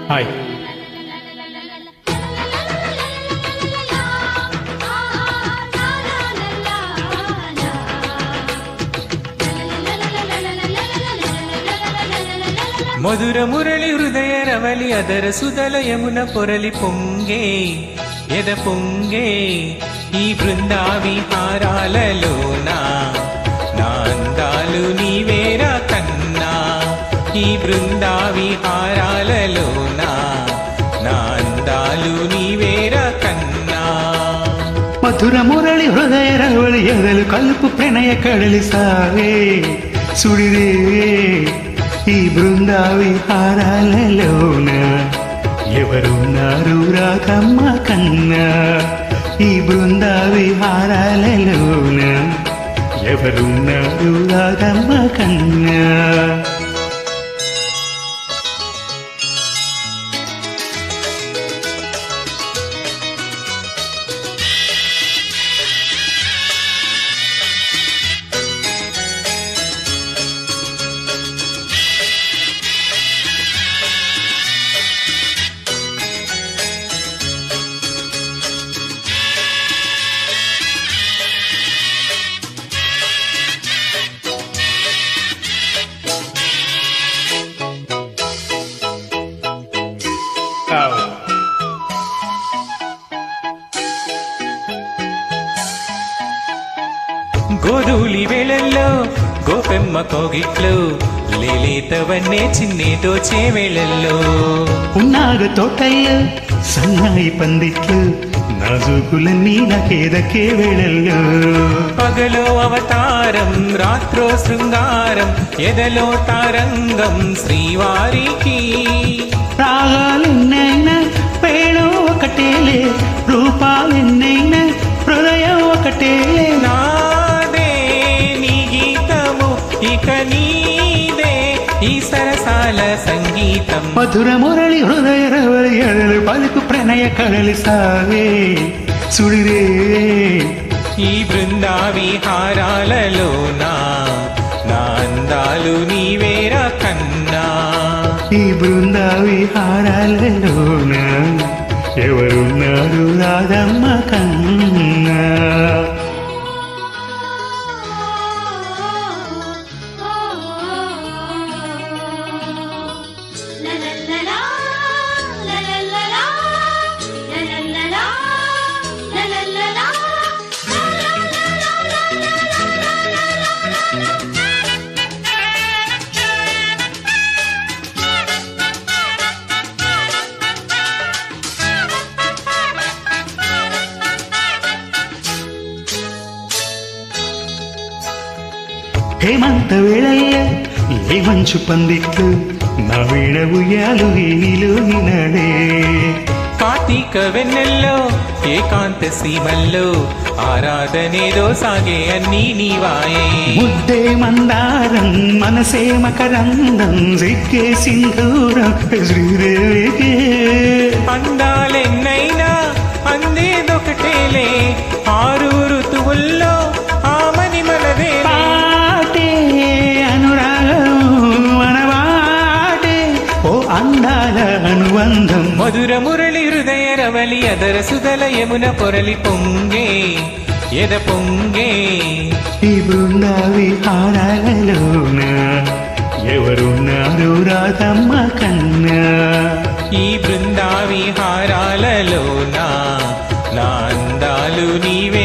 Hi. మధుర మురళి హృదయ రవలి అదర సుదల యమున పొరలి పొంగే ఎద పొంగే ఈ బృందావి హారాలలోనా నా అందాలు నీవేరా కన్నా ఈ బృందావి హారాలలోనా నా అందాలు నీవేరా కన్నా మధుర మురళి హృదయ రవళి ఎదలు కలుపు ప్రణయ కడలి సాగే సుడిరే ఈ బృందావి హారాలలోన ఎవరున్నారు రాకమ్మ కన్నా ఈ బృందావి హారాలలోన ఎవరున్నారు రాకమ్మ కన్నా గోధూలి వేళల్లో గోపెమ్మ కోగిట్లు లేలేతవన్నే చిన్నేతో చేవేళల్లో ఉన్నాగ తోటల్లో సన్నాయి పందిట్లు నాజూకులన్నీ నాకేదకే వేళల్లో పగలో అవతారం రాత్రో శృంగారం ఎదలో తారంగం శ్రీవారికి రాగాలెన్నైనా పేళం ఒకటేలే రూపాలెన్నైనా హృదయం ఒకటేలే నాదే నీ గీతము ఇక నీదే ఈ సరసాల సంగీతం మధుర మురళి హృదయ రవళి ఎడలు పలుకు ప్రణయ కడలి సాగే సుడిరే ఈ బృందావి హారాలలోనా నా అందాలు నీవేరా కన్నా ఈ బృందావి హారాలలోన ఎవరున్నారు రాధమ్మ కన్నా హేమంత వేళల్లో ఏ మంచు పందిట్లు నా వీణ ఉయ్యాలు వీణిలో వినడే కార్తీక వెన్నెల్లో ఏకాంత సీమల్లో ఆరాధనేదో సాగే అన్నీ నీవాయే ముద్దే మందారం మనసే మకరందం సిగ్గే సింధూరం శ్రీదేవికే అందాలెన్నైనా అందేదొకటేలే ఆరు ఋతువుల్లో ఆమని మనదే పాటే అనురాగం మనవాటే ఓ అందాల అనుబంధం మధుర మురళి హృదయ రవలి అదర సుదల యమున పొరలి పొంగే ఎద పొంగే ఈ బృందావి హారాలలోన ఎవరున్నారు రాధమ్మ కన్నా ఈ బృందావి హారాలలోనా నా అందాలు నీవే